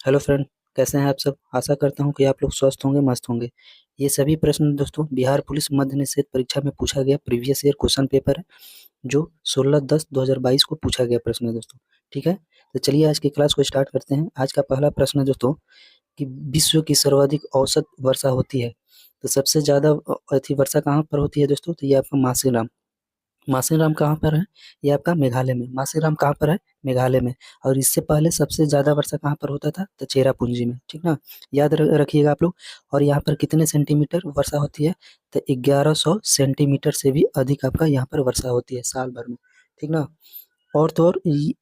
Hello friend, कैसे हैं आप सब। आशा करता हूं कि आप लोग स्वस्थ होंगे, मस्त होंगे। ये सभी प्रश्न दोस्तों बिहार पुलिस मद्य निषेध परीक्षा में पूछा गया प्रीवियस ईयर क्वेश्चन पेपर है, जो 16/10/2022 को पूछा गया प्रश्न है दोस्तों। ठीक है, तो चलिए आज की क्लास को स्टार्ट करते हैं। आज का पहला प्रश्न है दोस्तों कि विश्व की सर्वाधिक औसत वर्षा होती है। तो सबसे ज्यादा अति वर्षा कहाँ पर होती है दोस्तों, तो ये आपका मासेराम। मासेराम कहाँ पर है, ये आपका मेघालय में। मासेराम कहाँ पर है, मेघालय में। और इससे पहले सबसे ज्यादा वर्षा कहाँ पर होता था, तो चेरापूंजी में। ठीक ना, याद रखिएगा आप लोग। और यहाँ पर कितने सेंटीमीटर वर्षा होती है, तो 1100 सेंटीमीटर से भी अधिक आपका यहाँ पर वर्षा होती है साल भर में। ठीक ना। और तो और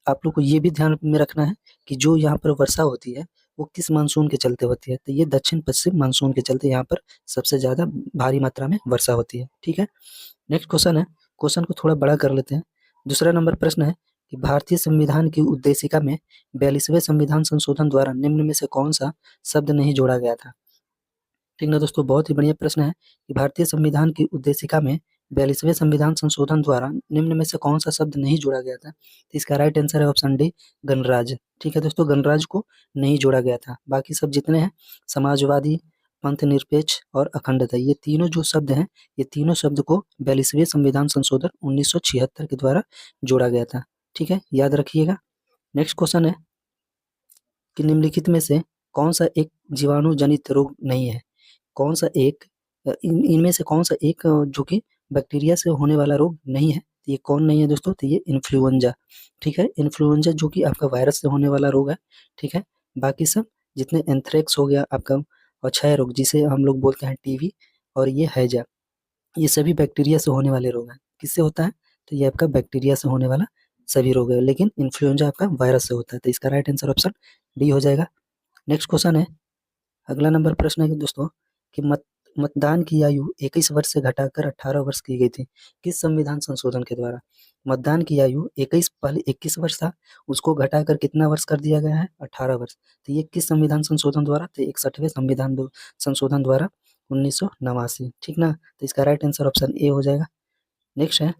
आप लोग को ये भी ध्यान में रखना है कि जो यहाँ पर वर्षा होती है वो किस मानसून के चलते होती है, तो ये दक्षिण पश्चिम मानसून के चलते यहाँ पर सबसे ज्यादा भारी मात्रा में वर्षा होती है। ठीक है, नेक्स्ट क्वेश्चन है। क्वेश्चन को थोड़ा बड़ा कर लेते हैं। दूसरा नंबर प्रश्न है कि भारतीय संविधान की उद्देशिका में 42वें संविधान संशोधन द्वारा निम्न में से कौन सा शब्द नहीं जोड़ा गया था। ठीक ना दोस्तों, बहुत ही बढ़िया प्रश्न है कि भारतीय संविधान की उद्देशिका में 42वें संविधान संशोधन द्वारा निम्न में से कौन सा शब्द नहीं जोड़ा गया था। तो इसका राइट आंसर है ऑप्शन डी, गणराज्य। ठीक है दोस्तों, गणराज्य को नहीं जोड़ा गया था। बाकी सब जितने हैं, समाजवादी, पंथ निरपेक्ष और अखंडता, ये तीनों जो शब्द हैं, ये तीनों शब्द को 42वें संविधान संशोधन 1976 के द्वारा जोड़ा गया था। ठीक है, याद रखिएगा। नेक्स्ट क्वेश्चन है कि निम्नलिखित में से कौन सा एक जीवाणु जनित रोग नहीं है। कौन सा एक इनमें से कौन सा एक जो कि बैक्टीरिया से होने वाला रोग नहीं है। तो ये कौन नहीं है दोस्तों, तो ये इन्फ्लुएंजा। ठीक है, इन्फ्लुएंजा जो कि आपका वायरस से होने वाला रोग है। ठीक है, बाकी सब जितने एंथ्रेक्स हो गया आपका, और क्षय रोग जिसे हम लोग बोलते हैं टीवी, और ये हैजा, ये सभी बैक्टीरिया से होने वाले रोग हैं। किससे होता है, तो ये आपका बैक्टीरिया से होने वाला सभी रोग है, लेकिन इन्फ्लुएंजा आपका वायरस से होता है। तो इसका राइट आंसर ऑप्शन डी हो जाएगा। नेक्स्ट क्वेश्चन है, अगला नंबर प्रश्न है कि दोस्तों कि मतदान की आयु 21 वर्ष से घटाकर 18 वर्ष की गई थी, किस संविधान संशोधन के द्वारा। मतदान की आयु 21, पहले 21 वर्ष था, उसको घटाकर कितना वर्ष कर दिया गया है, 18 वर्ष। तो ये किस संविधान संशोधन द्वारा, तो 61वें संविधान संशोधन द्वारा 1989। ठीक ना, तो इसका राइट आंसर ऑप्शन ए हो जाएगा। नेक्स्ट है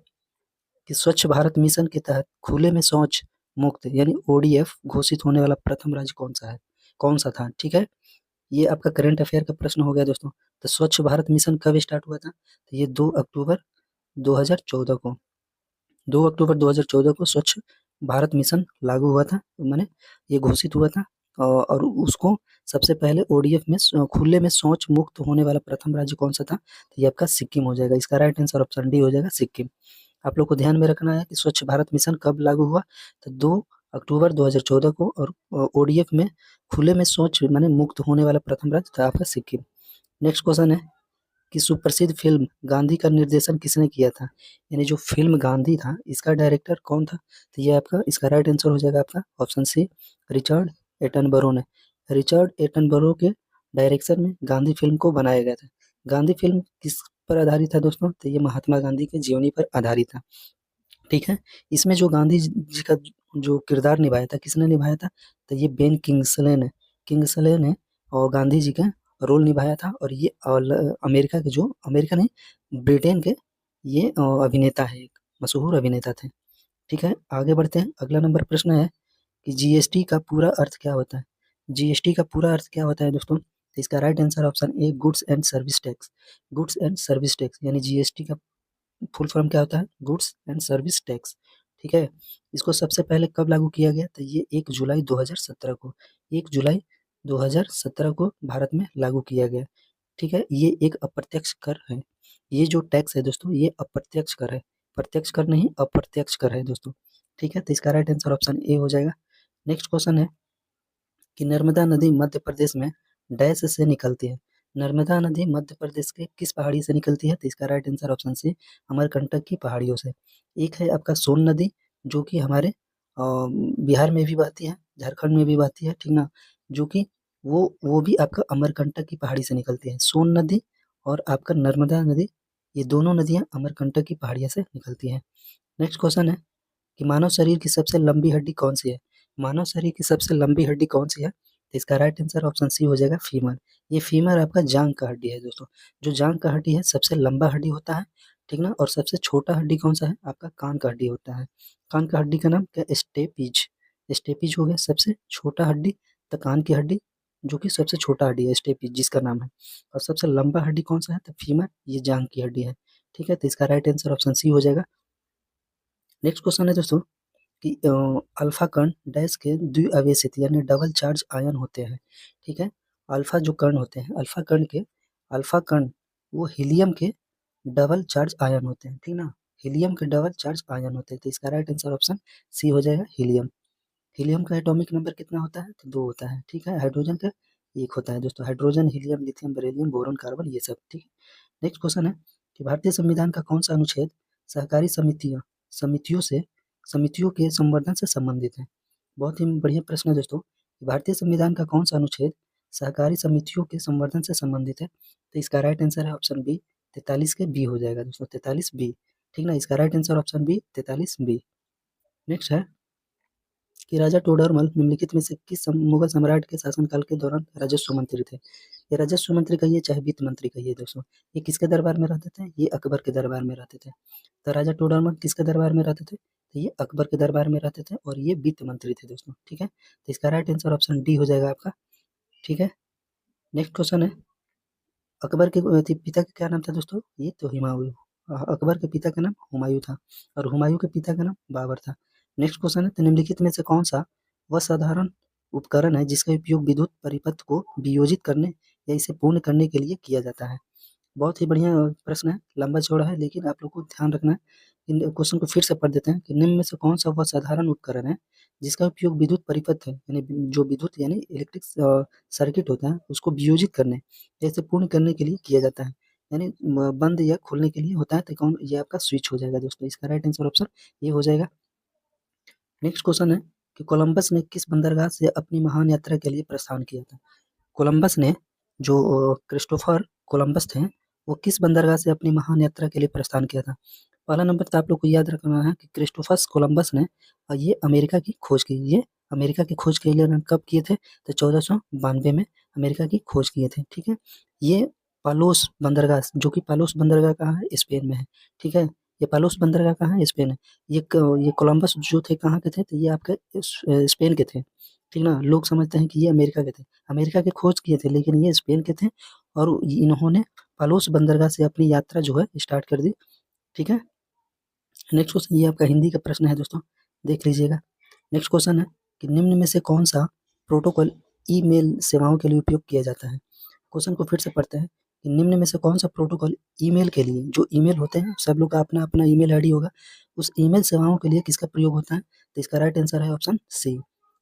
कि स्वच्छ भारत मिशन के तहत खुले में शौच मुक्त यानी ओडीएफ घोषित होने वाला प्रथम राज्य कौन सा है, कौन सा था। ठीक है, ये आपका करंट अफेयर का प्रश्न हो गया दोस्तों। तो स्वच्छ भारत मिशन कब स्टार्ट हुआ था, तो ये 2 अक्टूबर 2014 को, 2 अक्टूबर 2014 को स्वच्छ भारत मिशन लागू हुआ था, माने ये घोषित हुआ था। और उसको सबसे पहले ओडीएफ में खुले में शौच मुक्त होने वाला प्रथम राज्य कौन सा था, तो ये आपका सिक्किम हो जाएगा। इसका राइट आंसर ऑप्शन डी हो जाएगा, सिक्किम। आप लोग को ध्यान में रखना है कि स्वच्छ भारत मिशन कब लागू हुआ, तो 2 अक्टूबर 2014 को। और ओडीएफ में खुले में शौच माने मुक्त होने वाला प्रथम राज्य था आपका सिक्किम। नेक्स्ट क्वेश्चन है कि सुप्रसिद्ध फिल्म गांधी का निर्देशन किसने किया था, यानी जो फिल्म गांधी था इसका डायरेक्टर कौन था। तो ये आपका इसका राइट आंसर हो जाएगा आपका ऑप्शन सी, रिचर्ड एटनबरो ने। रिचर्ड एटनबरो के डायरेक्शन में गांधी फिल्म को बनाया गया था। गांधी फिल्म किस पर आधारित था दोस्तों, तो ये महात्मा गांधी की जीवनी पर आधारित था। ठीक है, इसमें जो गांधी जी का जो किरदार निभाया था, किसने निभाया था, तो ये बेन किंग्सले ने। किंग्सले ने और गांधी जी का रोल निभाया था। और ये अमेरिका के जो, अमेरिका नहीं, ब्रिटेन के ये अभिनेता है, एक मशहूर अभिनेता थे। ठीक है, आगे बढ़ते हैं। अगला नंबर प्रश्न है कि जीएसटी का पूरा अर्थ क्या होता है। जीएसटी का पूरा अर्थ क्या होता है दोस्तों, तो इसका right answer option A, goods and service tax. Goods and service tax यानी जीएसटी का फुल फॉर्म क्या होता है, गुड्स एंड सर्विस टैक्स। ठीक है, इसको सबसे पहले कब लागू किया गया, तो ये 1 जुलाई 2017 को, 1 जुलाई 2017 को भारत में लागू किया गया। ठीक है, ये एक अप्रत्यक्ष कर है। ये जो टैक्स है दोस्तों, ये अप्रत्यक्ष कर है, प्रत्यक्ष कर नहीं, अप्रत्यक्ष कर है दोस्तों। ठीक है, तो इसका राइट आंसर ऑप्शन ए हो जाएगा। नेक्स्ट क्वेश्चन है कि नर्मदा नदी मध्य प्रदेश में डैश से निकलती है। नर्मदा नदी मध्य प्रदेश के किस पहाड़ी से निकलती है, तो इसका right answer option C, Amarkantak की पहाड़ियों से। एक है आपका सोन नदी, जो कि हमारे बिहार में भी बहती है, झारखंड में भी बहती है। ठीक ना, जो कि वो भी आपका अमरकंटक की पहाड़ी से निकलती है, सोन नदी। और आपका नर्मदा नदी, ये दोनों नदियां अमरकंटक की पहाड़ियों से निकलती हैं। नेक्स्ट क्वेश्चन है कि मानव शरीर की सबसे लंबी हड्डी कौन सी है। मानव शरीर की सबसे लंबी हड्डी कौन सी है, तो इसका राइट आंसर ऑप्शन सी हो जाएगा, फीमर। ये फीमर आपका जांग का हड्डी है दोस्तों। जो जांग का हड्डी है सबसे लंबा हड्डी होता है। ठीक ना, और सबसे छोटा हड्डी कौन सा है, आपका कान का हड्डी होता है। कान का हड्डी का नाम क्या, स्टेपीज। स्टेपीज हो गया सबसे छोटा हड्डी। तो कान की हड्डी, जो कि सबसे छोटा हड्डी है, स्टेपी जिसका नाम है, और सबसे लंबा हड्डी कौन सा है, तो फीमर, ये जांघ की हड्डी है। ठीक है, तो इसका राइट आंसर ऑप्शन सी हो जाएगा। नेक्स्ट क्वेश्चन है दोस्तों कि अल्फा कण डैश के द्विआवेशित यानी डबल चार्ज आयन होते हैं। ठीक है, अल्फा जो कण होते हैं, अल्फा कण वो हीलियम के डबल चार्ज आयन होते हैं। ठीक ना, हीलियम के डबल चार्ज आयन होते हैं, तो इसका राइट आंसर ऑप्शन सी हो जाएगा, हीलियम। हीलियम का एटॉमिक नंबर कितना होता है, तो 2 होता है। ठीक है, हाइड्रोजन का 1 होता है दोस्तों, hydrogen, helium, lithium, beryllium, boron, carbon, ये सब। ठीक है, नेक्स्ट क्वेश्चन है कि भारतीय संविधान का कौन सा अनुच्छेद सहकारी समितियों से समितियों के संवर्धन से संबंधित है। बहुत ही बढ़िया प्रश्न है दोस्तों। भारतीय संविधान का कौन सा अनुच्छेद सहकारी समितियों के संवर्धन से संबंधित है, तो इसका राइट आंसर है ऑप्शन बी, 43 के बी हो जाएगा दोस्तों, 43 बी। ठीक ना, इसका right answer option B, 43 B. Next है कि राजा टोडरमल निम्नलिखित में से किस मुगल सम्राट के शासनकाल के दौरान राजस्व मंत्री थे। ये राजस्व मंत्री कहिए चाहे वित्त मंत्री कहिए दोस्तों, ये किसके दरबार में रहते थे, ये अकबर के दरबार में रहते थे। तो राजा टोडरमल किसके दरबार में रहते थे, तो ये अकबर के दरबार में रहते थे, और ये वित्त मंत्री थे दोस्तों। ठीक है, तो इसका राइट आंसर ऑप्शन डी हो जाएगा आपका। ठीक है, नेक्स्ट क्वेश्चन है अकबर के पिता का क्या नाम था दोस्तों, ये तो हुमायूं। अकबर के पिता का नाम हुमायूं था, और हुमायूं के पिता का नाम बाबर था। नेक्स्ट क्वेश्चन है तो निम्नलिखित में से कौन सा वह साधारण उपकरण है जिसका उपयोग विद्युत परिपथ को वियोजित करने या इसे पूर्ण करने के लिए किया जाता है। बहुत ही बढ़िया प्रश्न है, लंबा चौड़ा है, लेकिन आप लोग को ध्यान रखना है। इन क्वेश्चन को फिर से पढ़ देते हैं कि निम्न में से कौन सा वह साधारण उपकरण है जिसका उपयोग विद्युत परिपथ है, यानी जो विद्युत यानी इलेक्ट्रिक सर्किट होता है उसको वियोजित करने या इसे पूर्ण करने के लिए किया जाता है, यानी बंद या खोलने के लिए होता है, तो कौन, ये आपका स्विच हो जाएगा दोस्तों, इसका राइट आंसर ऑप्शन ये हो जाएगा। नेक्स्ट क्वेश्चन है कि कोलंबस ने किस बंदरगाह से अपनी महान यात्रा के लिए प्रस्थान किया था। कोलंबस ने, जो क्रिस्टोफर कोलंबस थे, वो किस बंदरगाह से अपनी महान यात्रा के लिए प्रस्थान किया था। पहला नंबर तो आप लोग को याद रखना है कि क्रिस्टोफस कोलंबस ने ये अमेरिका की खोज की। ये अमेरिका की खोज के लिए कब किए थे, तो 1492 में अमेरिका की खोज किए थे। ठीक है, ये पालोस बंदरगाह, जो कि पालोस बंदरगाह कहाँ है, स्पेन में है। ठीक है, ये पालोस बंदरगाह कहाँ है, स्पेन है। ये कोलंबस जो थे कहाँ के थे, तो ये आपके स्पेन के थे। ठीक ना, लोग समझते हैं कि ये अमेरिका के थे, अमेरिका के खोज किए थे, लेकिन ये स्पेन के थे, और इन्होंने पालोस बंदरगाह से अपनी यात्रा जो है स्टार्ट कर दी। ठीक है, नेक्स्ट क्वेश्चन ये आपका हिंदी का प्रश्न है दोस्तों, देख लीजिएगा। नेक्स्ट क्वेश्चन है कि निम्न में से कौन सा प्रोटोकॉल ईमेल सेवाओं के लिए उपयोग किया जाता है। क्वेश्चन को फिर से पढ़ते हैं कि निम्न में से कौन सा प्रोटोकॉल ईमेल के लिए, जो ईमेल होते हैं सब लोग का अपना अपना ईमेल आईडी होगा, उस ईमेल सेवाओं के लिए किसका प्रयोग होता है, तो इसका राइट आंसर है ऑप्शन सी।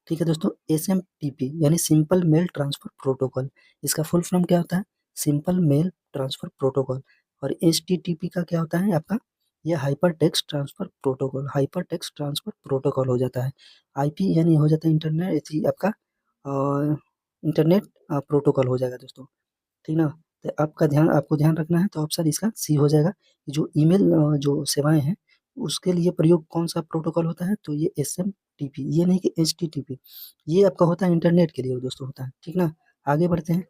ठीक है दोस्तों, SMTP यानी सिंपल मेल ट्रांसफर प्रोटोकॉल, इसका फुल फॉर्म क्या होता है, सिंपल मेल ट्रांसफर प्रोटोकॉल। और HTTP का क्या होता है आपका, ये hyper text transfer protocol, hyper text transfer protocol हो जाता है। IP यानी हो जाता है इंटरनेट, आपका इंटरनेट प्रोटोकॉल हो जाएगा दोस्तों। ठीक ना, तो आपको ध्यान रखना है, तो ऑप्शन इसका सी हो जाएगा। जो ईमेल जो सेवाएं हैं उसके लिए प्रयोग कौन सा प्रोटोकॉल होता है, तो ये SMTP, ये नहीं कि HTTP, ये आपका होता है इंटरनेट के लिए दोस्तों होता है। ठीक ना, आगे बढ़ते हैं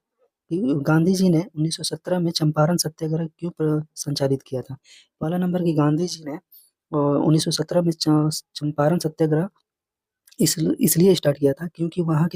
कि गांधी जी ने 1917 में चंपारण सत्याग्रह क्यों संचालित किया था। पहला नंबर की गांधी जी ने 1917 में चंपारण सत्याग्रह इसलिए स्टार्ट किया था क्योंकि वहाँ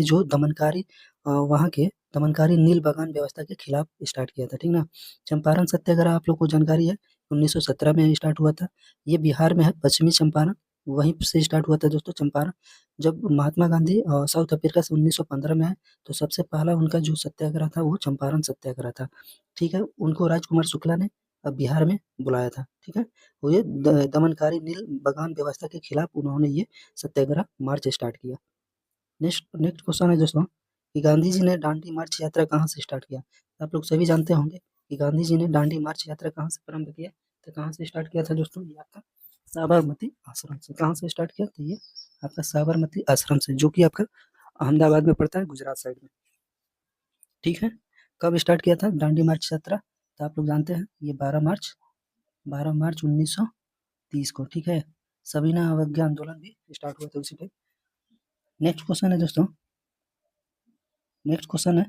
के दमनकारी नील बगान व्यवस्था के खिलाफ स्टार्ट किया था। ठीक ना, चंपारण सत्याग्रह आप लोग को जानकारी है 1917 में स्टार्ट हुआ था। ये बिहार में है, पश्चिमी चंपारण, वहीं से स्टार्ट हुआ था दोस्तों चंपारण। जब महात्मा गांधी साउथ अफ्रीका से 1915 में आए, तो सबसे पहला उनका जो सत्याग्रह था वो चंपारण सत्याग्रह था। ठीक है, उनको राजकुमार शुक्ला ने बिहार में बुलाया था। ठीक है, वो ये दमनकारी नील बगान व्यवस्था के खिलाफ उन्होंने ये सत्याग्रह मार्च स्टार्ट किया। नेक्स्ट नेक्स्ट क्वेश्चन है दोस्तों कि गांधी जी ने दांडी मार्च यात्रा कहाँ से स्टार्ट किया। आप लोग सभी जानते होंगे कि गांधी जी ने दांडी मार्च यात्रा कहाँ से प्रारंभ किया, तो कहाँ से स्टार्ट किया था दोस्तों, ये आपका साबरमती आश्रम से। कहाँ से स्टार्ट किया, तो ये आपका साबरमती आश्रम से, जो कि आपका अहमदाबाद में पड़ता है, गुजरात साइड में। ठीक है, कब स्टार्ट किया था दांडी मार्च यात्रा, तो आप लोग जानते हैं ये 12 मार्च 1930 को। ठीक है, सविनय अवज्ञा आंदोलन भी स्टार्ट हुआ था उसी पे। नेक्स्ट क्वेश्चन है दोस्तों, नेक्स्ट क्वेश्चन है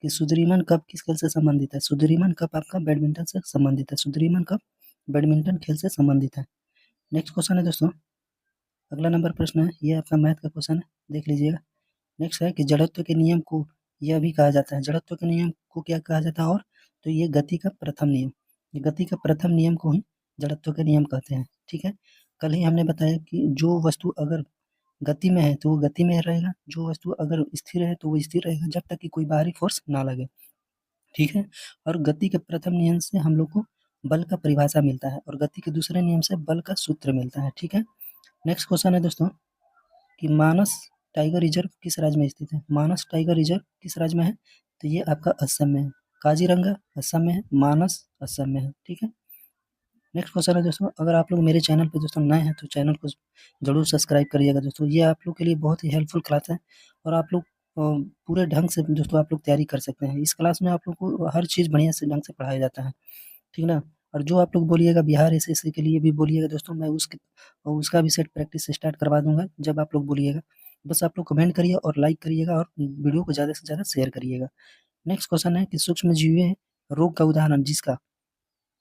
कि सुदरीमन कप किस खेल से संबंधित है। सुदरीमन कप आपका बैडमिंटन से संबंधित है, सुदरीमन कप बैडमिंटन खेल से संबंधित है। नेक्स्ट क्वेश्चन है दोस्तों, अगला नंबर प्रश्न है, ये आपका मैथ का क्वेश्चन है, देख लीजिएगा। नेक्स्ट है कि जड़त्व के नियम को यह भी कहा जाता है, जड़त्व के नियम को क्या कहा जाता है, और तो ये गति का प्रथम नियम, ये गति का प्रथम नियम को ही जड़त्व के नियम कहते हैं। ठीक है, कल ही हमने बताया कि जो वस्तु अगर गति में है तो वो गति में रहेगा, जो वस्तु अगर स्थिर है तो वो स्थिर रहेगा जब तक कि कोई बाहरी फोर्स ना लगे। ठीक है, और गति के प्रथम नियम से हम लोग को बल का परिभाषा मिलता है और गति के दूसरे नियम से बल का सूत्र मिलता है। ठीक है, नेक्स्ट क्वेश्चन है दोस्तों कि मानस टाइगर रिजर्व किस राज्य में स्थित है, मानस टाइगर रिजर्व किस राज्य में है, तो ये आपका असम में है, काजीरंगा असम में है, मानस असम में है। ठीक है, नेक्स्ट क्वेश्चन है दोस्तों, अगर आप लोग मेरे चैनल पे दोस्तों नए हैं तो चैनल को जरूर सब्सक्राइब करिएगा दोस्तों, ये आप लोग के लिए बहुत ही हेल्पफुल क्लास है और आप लोग पूरे ढंग से दोस्तों आप लोग तैयारी कर सकते हैं। इस क्लास में आप लोग को हर चीज़ बढ़िया से ढंग से पढ़ाया जाता है। ठीक ना, और जो आप लोग बोलिएगा बिहार एसएससी के लिए भी बोलिएगा दोस्तों, मैं उसका भी सेट प्रैक्टिस स्टार्ट करवा दूंगा जब आप लोग बोलिएगा। बस आप लोग कमेंट करिए और लाइक करिएगा और वीडियो को ज़्यादा से ज़्यादा शेयर करिएगा। नेक्स्ट क्वेश्चन है कि सूक्ष्म जीवी रोग का उदाहरण जिसका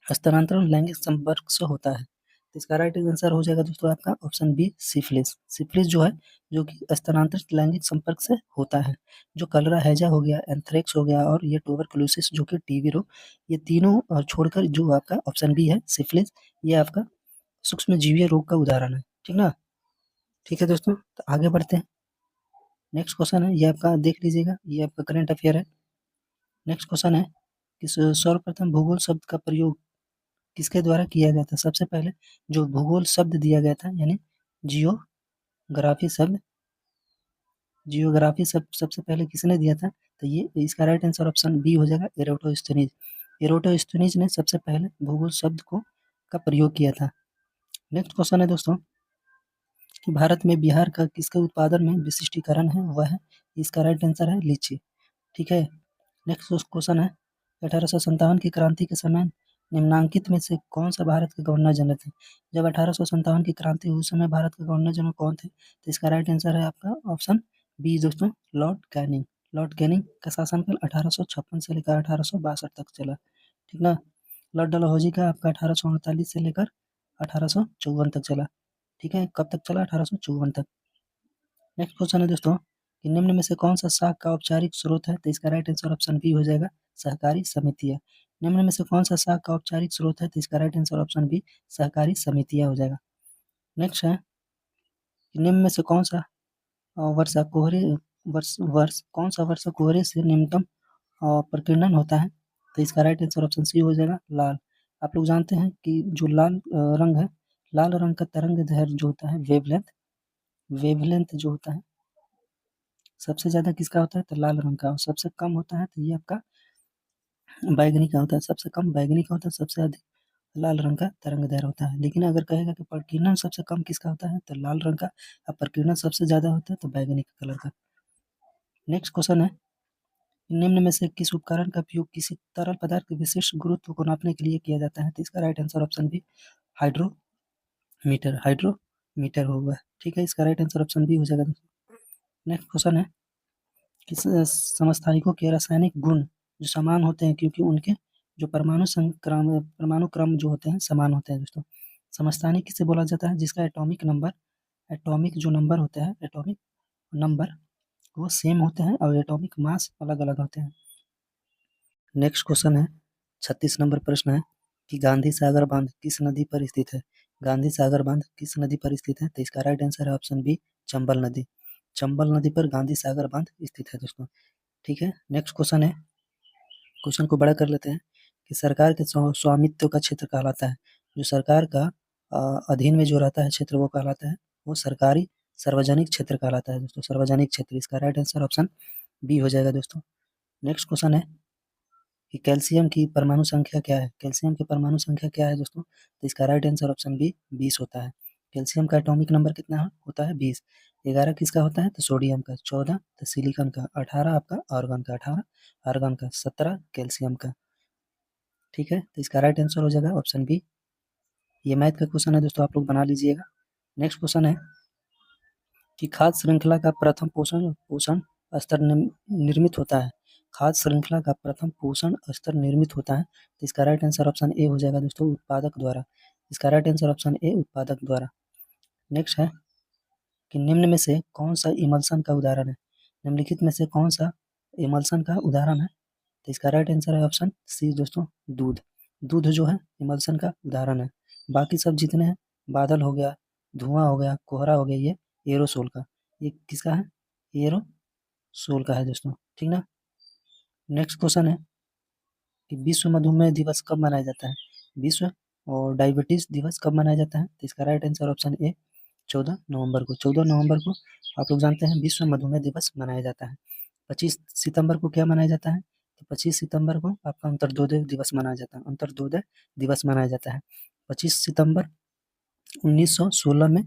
स्थानांतरण लैंगिक संपर्क से होता है, तो इसका राइट आंसर हो जाएगा दोस्तों आपका ऑप्शन बी सिफिलिस। सिफिलिस जो है जो कि स्थानांतरित लैंगिक संपर्क से होता है, जो कलरा हैजा हो गया, एंथ्रेक्स हो गया और ये ट्यूबरकुलोसिस जो कि टीबी रोग, ये तीनों छोड़कर जो आपका ऑप्शन बी है सिफिलिस, ये आपका सूक्ष्म जीवीय रोग का उदाहरण है। ठीक ना, ठीक है दोस्तों, तो आगे बढ़ते हैं। नेक्स्ट क्वेश्चन है, ये आपका देख लीजिएगा, ये आपका करंट अफेयर है। नेक्स्ट क्वेश्चन है कि सर्वप्रथम भूगोल शब्द का प्रयोग किसके द्वारा किया गया था, सबसे पहले जो भूगोल शब्द दिया गया था यानी जियोग्राफी शब्द, जियोग्राफी शब्द सबसे पहले किसने दिया था, तो ये इसका राइट आंसर ऑप्शन बी हो जाएगा एरोटोस्थेनीज। एरोटोस्थेनीज ने सबसे पहले भूगोल शब्द को का प्रयोग किया था। नेक्स्ट क्वेश्चन है दोस्तों कि भारत में बिहार का किसके उत्पादन में विशिष्टीकरण है, वह है, इसका राइट आंसर है लीची। ठीक है, नेक्स्ट क्वेश्चन है 1857 की क्रांति के समय निम्नांकित में से कौन सा भारत के गवर्नर जनरल थे, जब 1857 की क्रांति हुई उस समय भारत के गवर्नर जनरल कौन थे, तो इसका राइट आंसर है आपका ऑप्शन बी दोस्तों लॉर्ड कैनिंग। लॉर्ड कैनिंग का शासनकाल 1856 से लेकर 1862 तक चला। ठीक ना, लॉर्ड डलहौजी का आपका 1848 से लेकर 1854 तक चला। ठीक है, कब तक चला, 1854 तक। नेक्स्ट क्वेश्चन है दोस्तों कि निम्न में से कौन सा साख का औपचारिक स्रोत है, तो इसका राइट आंसर ऑप्शन बी हो जाएगा सहकारी समितियां। निम्न में से कौन सा साख का औपचारिक स्रोत है, तो इसका राइट आंसर ऑप्शन बी सहकारी समितियां हो जाएगा। नेक्स्ट है कि निम्न में से कौन सा वर्षा कोहरे वर्ष वर्ष कौन सा वर्षा कोहरे से न्यूनतम प्रकीर्णन होता है, तो इसका राइट आंसर ऑप्शन सी हो जाएगा लाल। आप लोग जानते हैं कि जो लाल रंग है, लाल रंग का तरंग दैर्घ्य जो होता है वेवलेंथ, वेवलेंथ जो होता है सबसे ज्यादा किसका होता है, तो लाल रंग का, और सबसे कम होता है तो ये आपका बैंगनी का होता है, सबसे कम बैंगनी का होता है, सबसे अधिक लाल रंग का तरंग दैर्घ्य होता है। लेकिन अगर कहेगा कि प्रकीर्णन सबसे कम किसका होता है, तो लाल रंग का, और प्रकीर्णन सबसे ज्यादा होता है तो बैंगनी का कलर का। नेक्स्ट क्वेश्चन है निम्न में से किस उपकरण का उपयोग किसी तरल पदार्थ के विशिष्ट गुरुत्व को नापने के लिए किया जाता है, तो इसका right answer option B hydrometer, hydrometer होगा। ठीक है, इसका राइट आंसर ऑप्शन बी हो जाएगा। नेक्स्ट क्वेश्चन है कि समस्थानिकों के रासायनिक गुण जो समान होते हैं क्योंकि उनके जो परमाणु क्रम जो होते हैं समान होते हैं दोस्तों। समस्थानिक किसे बोला जाता है, जिसका एटॉमिक नंबर, एटॉमिक जो नंबर होता है, एटॉमिक नंबर वो सेम होते हैं और एटॉमिक मास अलग अलग होते हैं। नेक्स्ट क्वेश्चन है 36 नंबर प्रश्न है कि गांधी सागर बांध किस नदी पर स्थित है, गांधी सागर बांध किस नदी पर स्थित है, तो इसका राइट आंसर है ऑप्शन बी चंबल नदी। चंबल नदी पर गांधी सागर बांध स्थित है दोस्तों। ठीक है, नेक्स्ट क्वेश्चन है, क्वेश्चन को बड़ा कर लेते हैं कि सरकार के स्वामित्व का क्षेत्र कहलाता है, जो सरकार का अधीन में जो रहता है क्षेत्र वो कहलाता है, वो सरकारी सार्वजनिक क्षेत्र कहलाता है दोस्तों, सार्वजनिक क्षेत्र। इसका राइट आंसर ऑप्शन बी हो जाएगा दोस्तों। नेक्स्ट क्वेश्चन है कि कैल्शियम की परमाणु संख्या क्या है, कैल्शियम की परमाणु संख्या क्या है दोस्तों, तो इसका राइट आंसर ऑप्शन बी 20 होता है। कैल्शियम का एटॉमिक नंबर कितना होता है, 20। 11 किसका होता है, तो सोडियम का, 14 तो सिलिकॉन का, 18 आपका आर्गन का, 18 आर्गन का, 17 कैल्शियम का। ठीक है, तो इसका राइट आंसर हो जाएगा ऑप्शन बी। ये मैथ का क्वेश्चन है दोस्तों, आप लोग बना लीजिएगा। नेक्स्ट क्वेश्चन है कि खाद्य श्रृंखला का प्रथम पोषण पोषण स्तर निर्मित होता है, खाद्य श्रृंखला का प्रथम पोषण स्तर निर्मित होता है, तो इसका राइट आंसर ऑप्शन ए हो जाएगा दोस्तों उत्पादक द्वारा। इसका राइट आंसर ऑप्शन ए उत्पादक द्वारा। नेक्स्ट है कि निम्न में से कौन सा इमल्सन का उदाहरण है, निम्नलिखित में से कौन सा इमल्सन का उदाहरण है? तो इसका राइट आंसर है ऑप्शन सी दोस्तों, दूध। दूध जो है इमल्सन का उदाहरण है। बाकी सब जितने हैं, बादल हो गया, धुआं हो गया, कोहरा हो गया, ये एरोसोल का, ये किसका है? एरोसोल का है दोस्तों, ठीक ना। नेक्स्ट क्वेश्चन है कि विश्व मधुमेह दिवस कब मनाया जाता है? विश्व और डायबिटीज दिवस कब मनाया जाता है? तो इसका राइट आंसर ऑप्शन ए 14 नवंबर को। 14 नवंबर को आप लोग जानते हैं विश्व मधुमेह दिवस मनाया जाता है। 25 सितंबर को क्या मनाया जाता है? तो 25 सितंबर को आपका अंतर्दोदय दिवस मनाया जाता है। अंतर्दोदय दिवस मनाया जाता है। 25 सितंबर 1916 में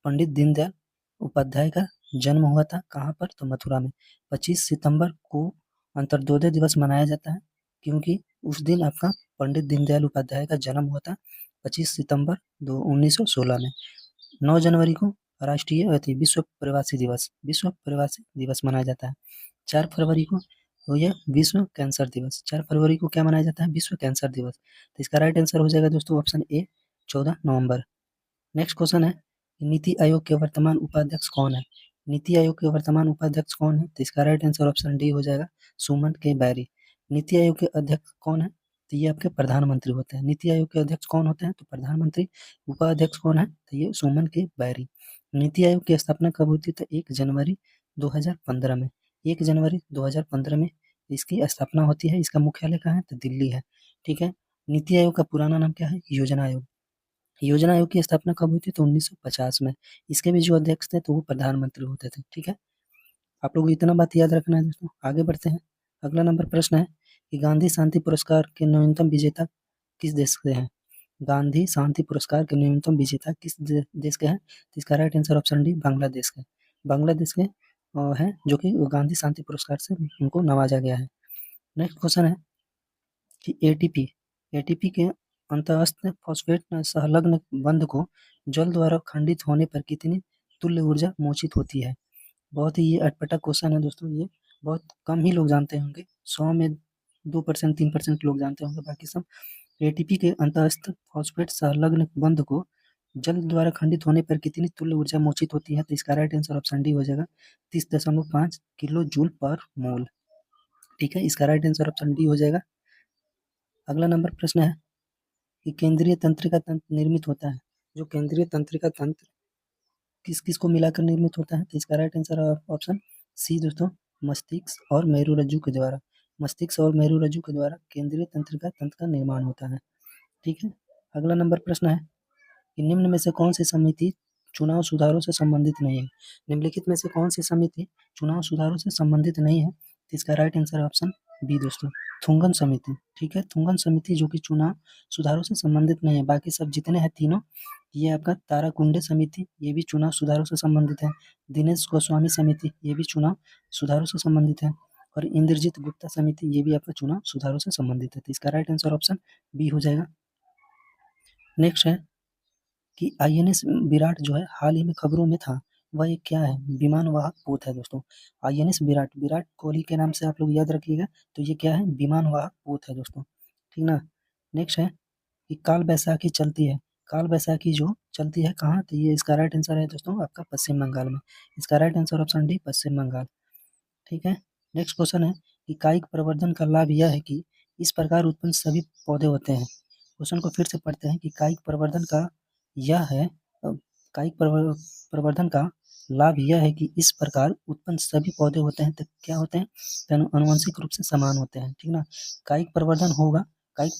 पंडित दीनदयाल उपाध्याय का जन्म हुआ था। कहाँ पर? तो मथुरा में। 25 सितंबर को अंतर्दोदय दिवस मनाया जाता है क्योंकि उस दिन आपका पंडित दीनदयाल उपाध्याय का जन्म हुआ था 25 सितंबर 1916 में। 9 जनवरी को राष्ट्रीय विश्व प्रवासी दिवस मनाया जाता है। 4 फरवरी को हो यह विश्व कैंसर दिवस। 4 फरवरी को क्या मनाया जाता है? विश्व कैंसर दिवस। तो इसका राइट आंसर हो जाएगा दोस्तों option A 14 November. Next question है, नीति आयोग के वर्तमान उपाध्यक्ष कौन है? नीति आयोग के वर्तमान उपाध्यक्ष कौन है? तो इसका राइट आंसर ऑप्शन डी हो जाएगा, सुमन के बैरी। नीति आयोग के अध्यक्ष कौन है? तो ये आपके प्रधानमंत्री होते हैं। नीति आयोग के अध्यक्ष कौन होते हैं? तो प्रधानमंत्री। उपाध्यक्ष कौन है? तो ये सुमन के बैरी। नीति आयोग की स्थापना कब हुई थी? तो 1 जनवरी 2015 में। 1 जनवरी 2015 में इसकी स्थापना होती है। इसका मुख्यालय कहाँ है? तो दिल्ली है, ठीक है। नीति आयोग का पुराना नाम क्या है? योजना आयोग। योजना आयोग की स्थापना कब हुई थी? तो 1950 में। इसके भी जो अध्यक्ष थे तो वो प्रधानमंत्री होते थे, ठीक है। आप लोग इतना बात याद रखना है दोस्तों। आगे बढ़ते हैं। अगला नंबर प्रश्न है कि गांधी शांति पुरस्कार के न्यूनतम विजेता किस देश के हैं? गांधी शांति पुरस्कार के न्यूनतम विजेता किस देश के हैं? तो इसका right answer option D Bangladesh के। बांग्लादेश के हैं जो कि गांधी शांति पुरस्कार से उनको नवाजा गया है। नेक्स्ट क्वेश्चन है कि एटीपी के अंतःस्थ फॉस्फेट संलग्न बंध को जल द्वारा खंडित होने पर कितनी तुल्य ऊर्जा मोचित होती है? बहुत ही ये अटपटा क्वेश्चन है दोस्तों। ये बहुत कम ही लोग जानते होंगे। 100 में 2% 3% लोग जानते होंगे, बाकी सब। एटीपी के अंतःस्थ फॉस्फेट संलग्न बंध को जल द्वारा खंडित होने पर कितनी तुल्य ऊर्जा मोचित होती है? तो इसका राइट आंसर ऑप्शन डी हो जाएगा, 30.5 किलो जूल पर मोल, ठीक है। इसका राइट आंसर ऑप्शन डी हो जाएगा। अगला नंबर प्रश्न है कि केंद्रीय तंत्रिका तंत्र निर्मित होता है। जो केंद्रीय तंत्रिका तंत्र किस किस को मिलाकर निर्मित होता है? तो इसका राइट आंसर ऑप्शन सी दोस्तों, मस्तिष्क और मेरुरज्जु के द्वारा। मस्तिष्क और मेरुरज्जु के द्वारा केंद्रीय तंत्रिका तंत्र का निर्माण होता है, ठीक है। अगला नंबर प्रश्न है कि निम्न में से कौन सी समिति चुनाव सुधारों से संबंधित नहीं है? निम्नलिखित में से कौन सी समिति चुनाव सुधारों से संबंधित नहीं है? तो इसका राइट आंसर ऑप्शन बी दोस्तों, थुंगन समिति, ठीक है। थुंगन समिति जो कि चुनाव सुधारों से संबंधित नहीं है। बाकी सब जितने हैं तीनों, ये आपका ताराकुंडे समिति, ये भी चुनाव सुधारों से संबंधित है। दिनेश गोस्वामी समिति, ये भी चुनाव सुधारों से संबंधित है। और इंद्रजीत गुप्ता समिति, ये भी आपका चुनाव सुधारों से संबंधित है। तो इसका राइट आंसर ऑप्शन बी हो जाएगा। नेक्स्ट है कि आईएनएस विराट जो है हाल ही में खबरों में था, वह एक क्या है? विमान वाहक पोत है दोस्तों। आईएनएस विराट, विराट कोहली के नाम से आप लोग याद रखिएगा। तो ये क्या है? विमान वाहक पोत है दोस्तों, ठीक ना। नेक्स्ट है कि काल बैसाखी चलती है। काल बैसाखी जो चलती है कहाँ? तो ये इसका राइट आंसर है दोस्तों आपका पश्चिम बंगाल में। इसका राइट आंसर ऑप्शन डी पश्चिम बंगाल, ठीक है। नेक्स्ट क्वेश्चन है कि कायिक प्रवर्धन का लाभ यह है कि इस प्रकार उत्पन्न सभी पौधे होते हैं। क्वेश्चन को फिर से पढ़ते हैं कि कायिक प्रवर्धन का यह है कायिक प्रवर्धन का लाभ यह है कि इस प्रकार उत्पन्न सभी पौधे होते हैं। तो क्या होते हैं? तो आनुवंशिक रूप से समान होते हैं, ठीक ना। कायिक प्रवर्धन होगा, कायिक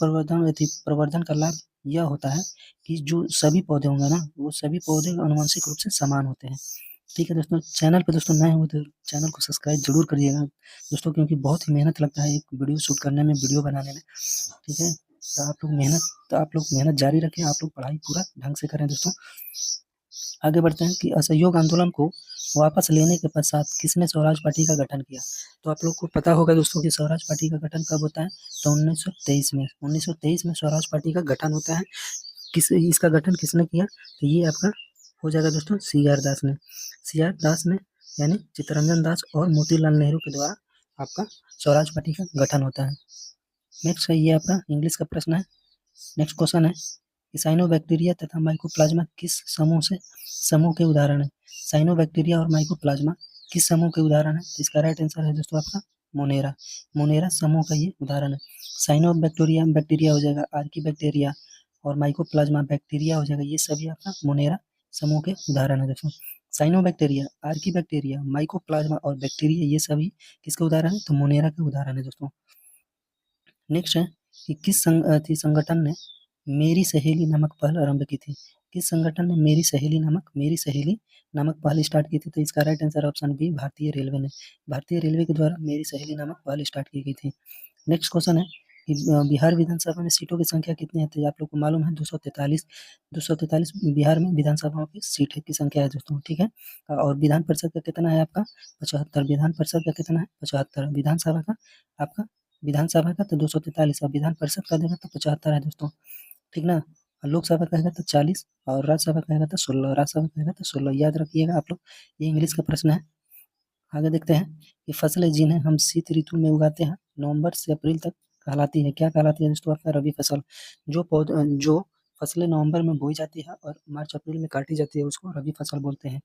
प्रवर्धन का लाभ यह होता है कि जो सभी पौधे होंगे ना, वो सभी पौधे आनुवंशिक रूप से समान होते हैं, ठीक है दोस्तों। चैनल पे दोस्तों नए हो तो चैनल को सब्सक्राइब जरूर करिएगा दोस्तों, क्योंकि बहुत ही मेहनत लगता है एक वीडियो शूट करने में, वीडियो बनाने में, ठीक है। तो आप लोग मेहनत जारी रखें, आप लोग पढ़ाई पूरा ढंग से करें दोस्तों। आगे बढ़ते हैं कि असहयोग आंदोलन को वापस लेने के पश्चात किसने स्वराज पार्टी का गठन किया? तो आप लोग को पता होगा दोस्तों कि स्वराज पार्टी का गठन कब होता है? तो 1923 में। 1923 में स्वराज पार्टी का गठन होता है। इसका गठन किसने किया? तो ये आपका हो जाएगा दोस्तों सी आर दास ने। सी आर दास ने, यानी चित्तरंजन दास और मोतीलाल नेहरू के द्वारा आपका स्वराज पार्टी का गठन होता है। नेक्स्ट है, ये आपका इंग्लिश का प्रश्न है। नेक्स्ट क्वेश्चन है कि साइनोबैक्टीरिया तथा माइकोप्लाज्मा किस समूह के उदाहरण है? साइनोबैक्टीरिया और माइकोप्लाज्मा किस समूह के उदाहरण है? तो इसका राइट आंसर है दोस्तों आपका मोनेरा। मोनेरा समूह का ये उदाहरण है। साइनोबैक्टीरिया बैक्टीरिया हो जाएगा, आर्कीबैक्टीरिया और माइकोप्लाज्मा बैक्टीरिया हो जाएगा। ये सभी आपका मोनेरा समूह के उदाहरण है दोस्तों। साइनोबैक्टीरिया, आर्कीबैक्टीरिया, माइकोप्लाज्मा और बैक्टीरिया ये सभी किसके उदाहरण है? तो मोनेरा के उदाहरण है दोस्तों। नेक्स्ट है कि किस संगठन ने मेरी सहेली नामक पहल आरंभ की थी? किस संगठन ने मेरी सहेली नामक पहल स्टार्ट की थी? तो इसका राइट आंसर ऑप्शन बी, भारतीय रेलवे ने। भारतीय रेलवे के द्वारा मेरी सहेली नामक पहल स्टार्ट की गई थी। नेक्स्ट क्वेश्चन है कि बिहार विधानसभा में सीटों की संख्या कितनी है? तो आप लोग को मालूम है 243 243 बिहार में विधानसभा की सीट की संख्या है दोस्तों, ठीक है। और विधान परिषद का कितना है आपका? 75। विधान परिषद का कितना है? 75। विधानसभा का आपका, विधानसभा का तो 243 और विधान परिषद का देगा तो 75 है दोस्तों, ठीक ना। और लोकसभा कहेगा तो 40 और राज्यसभा कहेगा तो 16, राज्यसभा कहेगा तो 16, याद रखिएगा आप लोग, ये इंग्लिश का प्रश्न है। आगे देखते हैं कि फसलें जिन्हें हम शीत ऋतु में उगाते हैं नवंबर से अप्रैल तक कहलाती है, क्या कहलाती है दोस्तों? आपका रबी फसल। जो फसलें नवंबर में बोई जाती है और मार्च अप्रैल में काटी जाती है उसको रबी फसल बोलते हैं।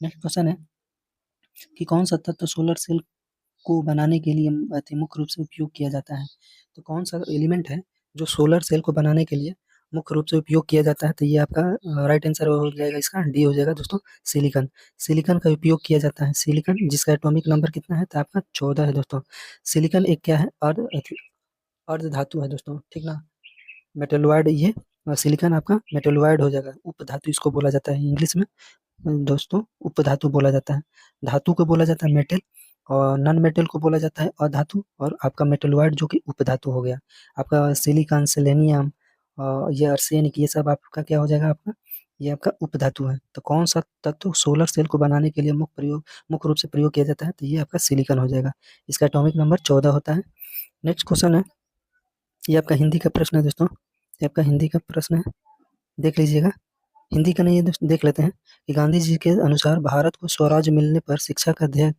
नेक्स्ट क्वेश्चन है कि कौन सा तत्व सोलर सेल को बनाने के लिए मुख्य रूप से उपयोग किया जाता है? तो कौन सा एलिमेंट है जो सोलर सेल को बनाने के लिए मुख्य रूप से उपयोग किया जाता है? तो ये आपका राइट आंसर हो जाएगा, इसका डी हो जाएगा दोस्तों, सिलिकॉन। सिलिकॉन का उपयोग किया जाता है। सिलिकॉन जिसका एटॉमिक नंबर कितना है? तो आपका 14 है दोस्तों। सिलिकॉन एक क्या है? अर्ध धातु है दोस्तों, ठीक ना। मेटलॉइड ये सिलिकॉन आपका मेटलॉइड हो जाएगा, उप धातु इसको बोला जाता है इंग्लिश में दोस्तों, उपधातु बोला जाता है। धातु को बोला जाता है मेटल और नॉन मेटल को बोला जाता है अधातु, और आपका मेटलॉइड जो कि उपधातु हो गया। आपका सिलिकॉन, सेलेनियम, ये आर्सेनिक, ये सब आपका क्या हो जाएगा? आपका ये आपका उपधातु है। तो कौन सा तत्व सोलर सेल को बनाने के लिए मुख्य रूप से प्रयोग किया जाता है? तो ये आपका सिलिकॉन हो जाएगा। इसका एटॉमिक नंबर 14 होता है। नेक्स्ट क्वेश्चन है, ये आपका हिंदी का प्रश्न है दोस्तों, ये आपका हिंदी का प्रश्न है, देख लीजिएगा। हिंदी का नहीं है दोस्तों, देख लेते हैं कि गांधी जी के अनुसार भारत को स्वराज मिलने पर शिक्षा का ध्येय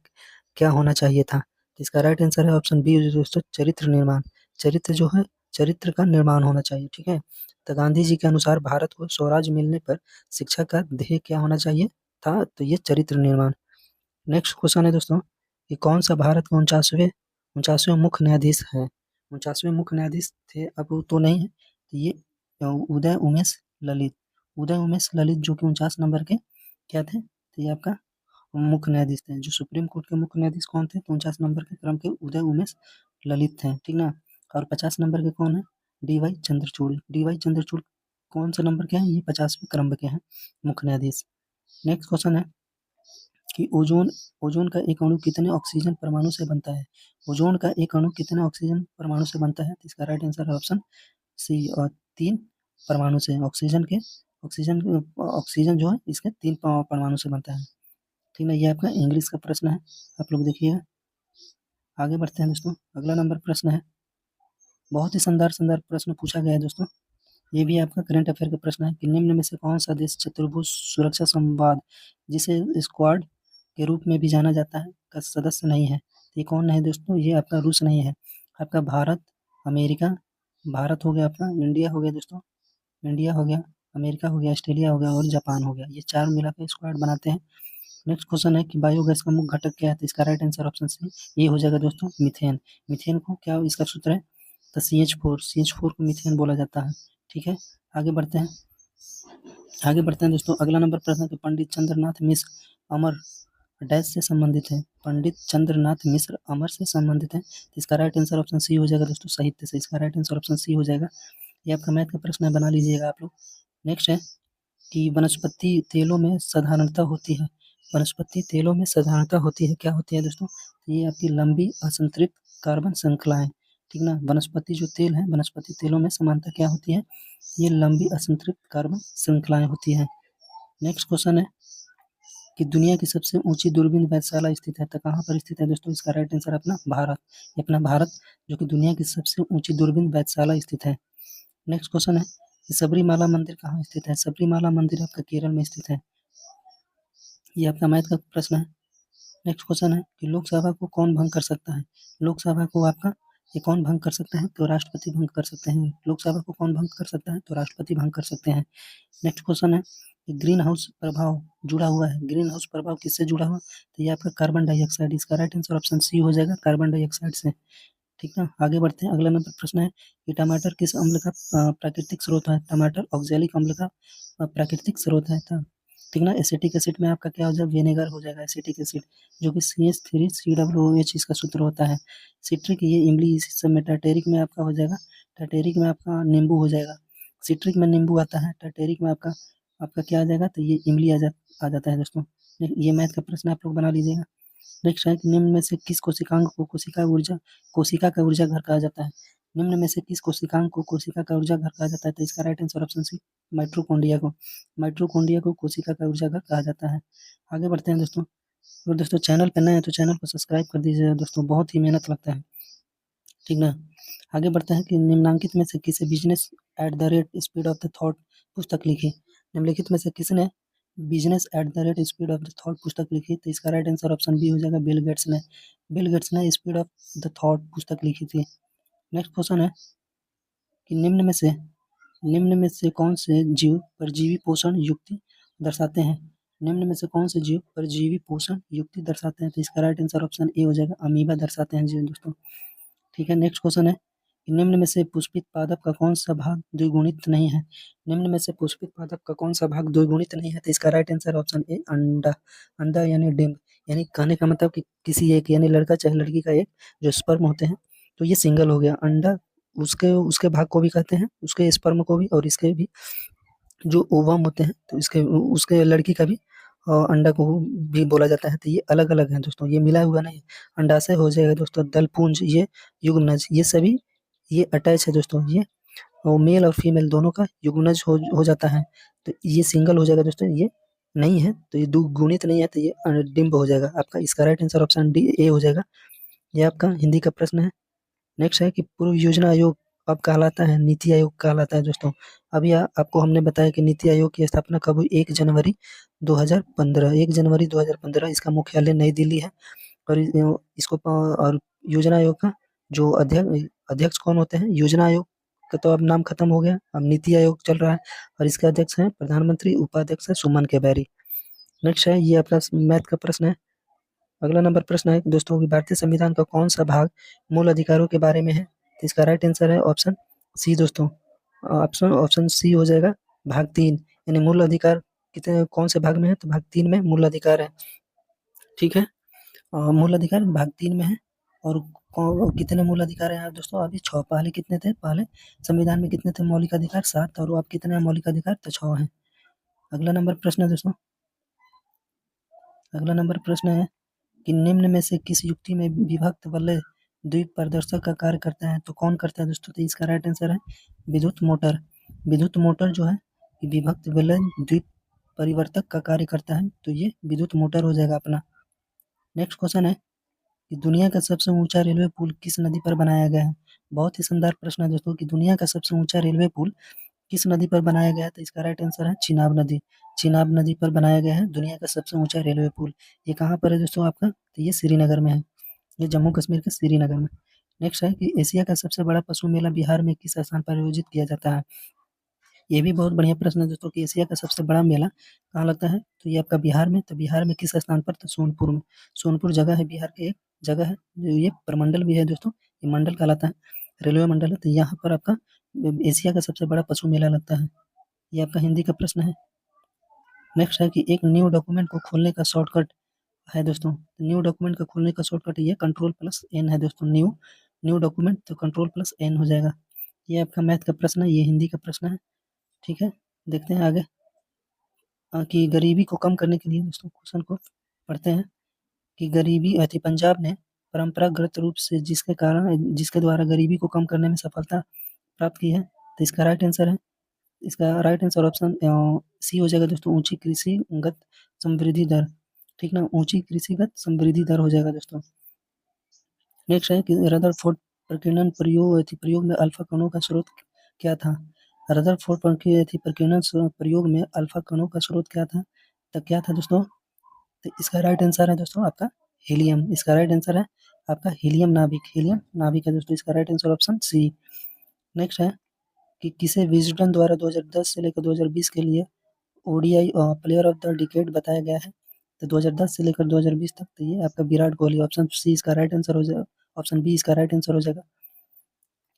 क्या होना चाहिए था? तो इसका राइट आंसर है ऑप्शन बी दोस्तों, चरित्र निर्माण। चरित्र जो है, चरित्र का निर्माण होना चाहिए, ठीक है। तो गांधी जी के अनुसार भारत को स्वराज मिलने पर शिक्षा का ध्येय क्या होना चाहिए था? तो ये चरित्र निर्माण। नेक्स्ट क्वेश्चन है दोस्तों कि कौन सा भारत का 49वें मुख्य न्यायाधीश है? 49वें मुख्य न्यायाधीश थे, अब वो तो नहीं है, तो ये उदय उमेश ललित। उदय उमेश ललित जो कि 49 नंबर के क्या थे? तो ये आपका मुख्य न्यायाधीश थे। जो सुप्रीम कोर्ट के मुख्य न्यायाधीश कौन थे? तो 49 नंबर के क्रम के उदय उमेश ललित थे, ठीक ना। और 50 नंबर के कौन है? D Y Chandrachud. D Y Chandrachud कौन सा नंबर के हैं? ये 50वें क्रम के हैं मुख्य न्यायाधीश। नेक्स्ट क्वेश्चन है कि ओजोन ओजोन का एक अणु कितने ऑक्सीजन परमाणु से बनता है? ओजोन का एक अणु कितने ऑक्सीजन परमाणु से बनता है? तो इसका राइट आंसर है ऑप्शन सी, और 3 परमाणु से। ऑक्सीजन जो है इसके 3 परमाणु से बनता है, ठीक है। ये आपका इंग्लिश का प्रश्न है, आप लोग देखिएगा। आगे बढ़ते हैं दोस्तों, अगला नंबर प्रश्न है, बहुत ही शानदार शानदार प्रश्न पूछा गया है दोस्तों। ये भी आपका करंट अफेयर का प्रश्न है कि निम्न में से कौन सा देश चतुर्भुज सुरक्षा संवाद, जिसे स्क्वाड के रूप में भी जाना जाता है, का सदस्य नहीं है? ये कौन नहीं दोस्तों? ये आपका रूस नहीं है। आपका भारत, अमेरिका, भारत हो गया, आपका इंडिया हो गया दोस्तों, इंडिया हो गया, अमेरिका हो गया, ऑस्ट्रेलिया हो गया और जापान हो गया, ये 4 मिलाकर स्क्वाड बनाते हैं। नेक्स्ट क्वेश्चन है कि बायोगैस का मुख्य घटक क्या है? तो इसका राइट आंसर ऑप्शन सी ये हो जाएगा दोस्तों, मीथेन। मीथेन को क्या इसका सूत्र है? तो CH4 को मीथेन बोला जाता है, ठीक है। आगे बढ़ते हैं, दोस्तों। अगला नंबर प्रश्न है कि पंडित चंद्रनाथ मिश्र अमर डैश से संबंधित है? पंडित चंद्रनाथ मिश्र अमर से संबंधित है, तो इसका राइट आंसर ऑप्शन सी हो जाएगा दोस्तों, साहित्य से। इसका राइट आंसर ऑप्शन सी हो जाएगा। ये आपका मैथ का प्रश्न है, बना लीजिएगा आप लोग। नेक्स्ट है कि वनस्पति तेलों में साधारणता होती है, वनस्पति तेलों में साधारणता होती है, क्या होती है दोस्तों? ये आपकी लंबी असंतृप्त कार्बन श्रृंखलाएं, ठीक ना। वनस्पति जो तेल है, वनस्पति तेलों में समानता क्या होती है? ये लंबी असंतृप्त कार्बन श्रृंखलाएं होती है। नेक्स्ट क्वेश्चन है कि दुनिया की सबसे ऊंची दूरबीन वेधशाला स्थित है, तो कहाँ पर स्थित है दोस्तों? इसका राइट आंसर अपना भारत, ये अपना भारत जो कि दुनिया की सबसे ऊंची दूरबीन वेधशाला स्थित है। नेक्स्ट क्वेश्चन है कि सबरीमाला मंदिर कहाँ स्थित है? सबरीमाला मंदिर आपका केरल में स्थित है, ये आपका मैथ का प्रश्न है। नेक्स्ट क्वेश्चन है कि लोकसभा को कौन भंग कर सकता है? लोकसभा को आपका ये कौन भंग कर सकता है? तो राष्ट्रपति भंग कर सकते हैं। लोकसभा को कौन भंग कर सकता है? तो राष्ट्रपति भंग कर सकते हैं। नेक्स्ट क्वेश्चन है ग्रीन हाउस प्रभाव जुड़ा हुआ है। ग्रीन हाउस प्रभाव किससे जुड़ा हुआ? तो ये आपका कार्बन डाइऑक्साइड, इसका राइट आंसर ऑप्शन सी हो जाएगा, कार्बन डाइऑक्साइड से। ठीक ना, आगे बढ़ते हैं। अगला नंबर प्रश्न है कि टमाटर किस अम्ल का प्राकृतिक स्रोत है? टमाटर ऑक्जेलिक अम्ल का प्राकृतिक स्रोत है था। ठीक ना, एसिटिक एसिड में आपका क्या हो जाएगा? विनेगर हो जाएगा, एसिटिक एसिड, जो कि CH3COOH इसका सूत्र होता है। सिट्रिक ये इमली, इसी समय टार्टेरिक में आपका हो जाएगा, टार्टेरिक में आपका नींबू हो जाएगा। सिट्रिक में नींबू आता है, टार्टेरिक में आपका आपका क्या आ जाएगा? तो ये इमली आ जाता है दोस्तों। ये मैथ का प्रश्न आप लोग बना लीजिएगा। नेक्स्ट है कि निम्न में से किस कोशिकांग को कोशिका का ऊर्जा घर कहा जाता है? निम्न में से किस कोशिकांग को कोशिका का ऊर्जा घर कहा जाता है? तो इसका right answer option C, mitochondria को। माइटोकॉन्ड्रिया को कोशिका का ऊर्जा घर कहा जाता है। आगे बढ़ते हैं दोस्तों। और दोस्तों चैनल पर नए हैं तो चैनल को सब्सक्राइब कर दीजिएगा दोस्तों, बहुत ही मेहनत लगता है। ठीक ना, आगे बढ़ते हैं कि निम्नलिखित में से किसे business at the rate speed of the thought पुस्तक लिखी? निम्नलिखित में से किसने business at the rate speed of the thought पुस्तक लिखी? तो इसका राइट आंसर ऑप्शन बी हो जाएगा, बिल गेट्स ने। बिल गेट्स ने स्पीड ऑफ द थॉट पुस्तक लिखी थी। नेक्स्ट क्वेश्चन है कि निम्न में से कौन से जीव परजीवी पोषण युक्ति दर्शाते हैं? निम्न में से कौन से जीव परजीवी पोषण युक्ति दर्शाते हैं? तो इसका राइट आंसर ऑप्शन ए हो जाएगा, अमीबा दर्शाते हैं जी दोस्तों। ठीक है, नेक्स्ट क्वेश्चन है कि निम्न में से पुष्पित पादप का कौन सा भाग द्विगुणित नहीं है? निम्न में से पुष्पित पादप का कौन सा भाग द्विगुणित नहीं है? तो इसका राइट आंसर ऑप्शन ए, अंडा। अंडा यानी डिम्ब, यानी कहने का मतलब कि किसी एक यानी लड़का चाहे लड़की का एक जो स्पर्म होते हैं, तो ये सिंगल हो गया। अंडा उसके उसके भाग को भी कहते हैं, उसके स्पर्म को भी, और इसके भी जो ओवम होते हैं तो इसके उसके लड़की का भी अंडा को भी बोला जाता है। तो ये अलग अलग है दोस्तों, ये मिला हुआ नहीं है। अंडाशय हो जाएगा दोस्तों, दलपुंज, ये युग्मनज, ये सभी ये अटैच है दोस्तों। ये और मेल और फीमेल दोनों का युग्मनज हो जाता है। तो ये सिंगल हो जाएगा दोस्तों, ये नहीं है तो ये दुगुणित नहीं है, तो ये डिम्ब हो जाएगा आपका। इसका right answer option D A हो जाएगा। ये आपका हिंदी का प्रश्न है। नेक्स्ट है कि पूर्व योजना आयोग अब कहलाता है नीति आयोग कहलाता है दोस्तों। अभी आपको हमने बताया कि नीति आयोग की स्थापना कब हुई? 1 जनवरी 2015। 1 जनवरी 2015 इसका मुख्यालय नई दिल्ली है। और इसको और योजना आयोग का जो अध्यक्ष कौन होते हैं? योजना आयोग का तो अब नाम खत्म हो गया, अब नीति आयोग चल रहा है, और इसके अध्यक्ष हैं प्रधानमंत्री, उपाध्यक्ष है सुमन के बैरी। नेक्स्ट है, ये अपना मैथ का प्रश्न है। अगला नंबर प्रश्न है दोस्तों कि भारतीय संविधान का कौन सा भाग मूल अधिकारों के बारे में है? तो इसका राइट आंसर है ऑप्शन सी दोस्तों। ऑप्शन ऑप्शन सी हो जाएगा, भाग 3। यानी मूल अधिकार कितने कौन से भाग में है? तो भाग 3 में मूल अधिकार है। ठीक है, मूल अधिकार भाग 3 में है। और कितने मूल अधिकार हैं दोस्तों? अभी 6। पहले कितने थे? पहले संविधान में कितने थे मौलिक अधिकार? 7। और अब कितने हैं मौलिक अधिकार? तो 6 हैं। अगला नंबर प्रश्न है दोस्तों, अगला नंबर प्रश्न है कि निम्न में से किस युक्ति में विभक्त वलय द्वीप प्रदर्शक का कार्य करता है? तो कौन करता है दोस्तों? तो इसका राइट आंसर है विद्युत मोटर। विद्युत मोटर जो है ये विभक्त वलय द्वीप परिवर्तक का कार्य करता है, तो ये विद्युत मोटर हो जाएगा अपना। नेक्स्ट क्वेश्चन है कि दुनिया का सबसे ऊंचा रेलवे पुल किस नदी पर बनाया गया है? बहुत ही शानदार प्रश्न है दोस्तों कि दुनिया का सबसे ऊंचा रेलवे पुल किस नदी पर बनाया गया है? तो इसका राइट आंसर है चिनाब नदी। चिनाब नदी पर बनाया गया है दुनिया का सबसे ऊंचा रेलवे पुल। ये कहाँ पर है दोस्तों आपका? तो ये श्रीनगर में है, ये जम्मू कश्मीर के श्रीनगर में। नेक्स्ट है कि एशिया का सबसे बड़ा पशु मेला बिहार में किस स्थान पर आयोजित किया जाता है? ये भी बहुत बढ़िया प्रश्न है दोस्तों कि एशिया का सबसे बड़ा मेला कहाँ लगता है? तो ये आपका बिहार में। तो बिहार में किस स्थान पर? तो सोनपुर में। सोनपुर जगह है बिहार के, एक जगह है जो ये प्रमंडल भी है दोस्तों, ये मंडल कहलाता है, रेलवे मंडल है। तो यहाँ पर आपका एशिया का सबसे बड़ा पशु मेला लगता है। ये आपका हिंदी का प्रश्न है। नेक्स्ट है कि एक न्यू डॉक्यूमेंट को खोलने का शॉर्टकट है दोस्तों। न्यू डॉक्यूमेंट को खोलने का शॉर्टकट ये कंट्रोल+N है दोस्तों। न्यू न्यू डॉक्यूमेंट तो कंट्रोल+N हो जाएगा। ये आपका मैथ का प्रश्न है, ये हिंदी का प्रश्न है। ठीक है, देखते हैं आगे। कि गरीबी को कम करने के लिए दोस्तों क्वेश्चन को पढ़ते हैं कि गरीबी अति पंजाब ने परंपरागत रूप से जिसके द्वारा गरीबी को कम करने में सफलता प्राप्त की है। तो इसका राइट आंसर है, इसका राइट आंसर ऑप्शन सी हो जाएगा दोस्तों, ऊंची कृषिगत समृद्धि दर। ठीक ना, ऊंची कृषिगत समृद्धि दर हो जाएगा दोस्तों। नेक्स्ट है कि रदरफोर्ड प्रकीर्णन प्रयोग में अल्फा कणों का स्रोत क्या था? रदरफोर्ड प्रकीर्णन प्रयोग में अल्फा कणों का स्रोत क्या था? तो क्या था दोस्तों? तो इसका राइट आंसर है दोस्तों आपका हीलियम। इसका राइट आंसर है आपका हीलियम नाभिक। हीलियम नाभिक है दोस्तों, इसका right answer option C. Next है कि किसे विजडन द्वारा 2010 से लेकर 2020 के लिए ODI player of the decade बताया गया है, तो 2010 से लेकर 2020 तक, तो ये आपका विराट कोहली, ऑप्शन सी इसका राइट आंसर हो जाएगा, ऑप्शन बी इसका राइट आंसर हो जाएगा।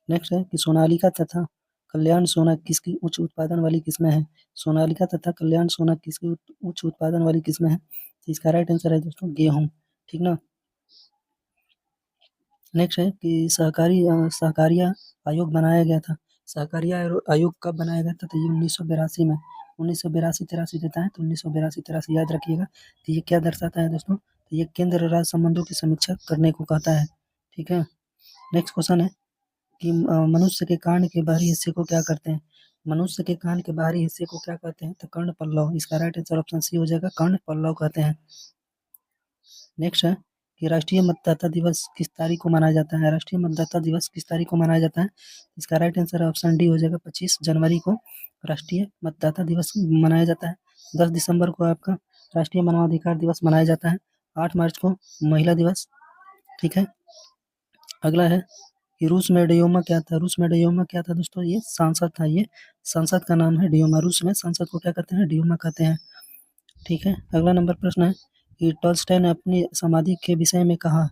नेक्स्ट है कि सोनालिका तथा कल्याण सोना किसकी उच्च उत्पादन वाली किस्में हैं? सोनालिका तथा कल्याण सोना किसकी उच्च उत्पादन वाली किस्में हैं? तो इसका राइट आंसर है दोस्तों गेहूं, ठीक ना। नेक्स्ट है कि सहकारिया आयोग बनाया गया था। सहकारिया आयोग कब बनाया गया था? तो ये 1982 में, 1982-83 देता है, तो 1982-83 याद रखिएगा। तो ये क्या दर्शाता है दोस्तों? तो ये केंद्र राज्य संबंधों की समीक्षा करने को कहता है, ठीक है। नेक्स्ट क्वेश्चन है कि मनुष्य के कान के बाहरी हिस्से को क्या करते हैं? मनुष्य के कान के बाहरी हिस्से को क्या कहते हैं? तो कर्ण पल्लव, इसका राइट आंसर ऑप्शन सी हो जाएगा, कर्ण पल्लव कहते हैं। नेक्स्ट है कि राष्ट्रीय मतदाता दिवस किस तारीख को मनाया जाता है? राष्ट्रीय मतदाता दिवस किस तारीख को मनाया जाता है? इसका राइट आंसर ऑप्शन डी हो जाएगा, 25 जनवरी को राष्ट्रीय मतदाता दिवस मनाया जाता है। 10 दिसंबर को आपका राष्ट्रीय मानवाधिकार दिवस मनाया जाता है। 8 मार्च को महिला दिवस, ठीक है। अगला है कि रूस में डियोमा क्या था? रूस में डियोमा क्या था दोस्तों? ये सांसद था, ये सांसद का नाम है डियोमा। रूस में सांसद को क्या कहते हैं? डियोमा कहते हैं, ठीक है। अगला नंबर प्रश्न है कि टॉल्स्टॉय ने अपनी समाधि के विषय में कहा,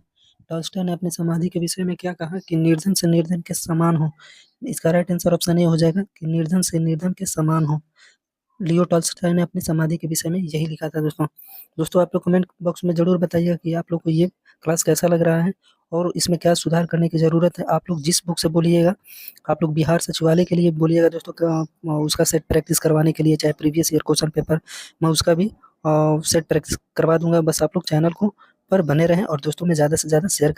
टॉल्स्टॉय ने अपनी समाधि के विषय में क्या कहा? कि निर्धन से निर्धन के समान हो। इसका राइट आंसर ऑप्शन ए हो जाएगा कि निर्धन से निर्धन के समान हो। लियो टॉल्स्टॉय ने अपनी समाधि के विषय में यही लिखा था दोस्तों। दोस्तों आप लोग कमेंट बॉक्स में जरूर बताइएगा कि आप लोग को ये क्लास कैसा लग रहा है और इसमें क्या सुधार करने की ज़रूरत है। आप लोग जिस बुक से बोलिएगा, आप लोग बिहार सचिवालय के लिए बोलिएगा दोस्तों, उसका सेट प्रैक्टिस करवाने के लिए, चाहे प्रीवियस ईयर क्वेश्चन पेपर, मैं उसका भी सेट प्रैक्टिस करवा दूंगा। बस आप लोग चैनल को पर बने रहें और दोस्तों में ज़्यादा से ज़्यादा शेयर करें।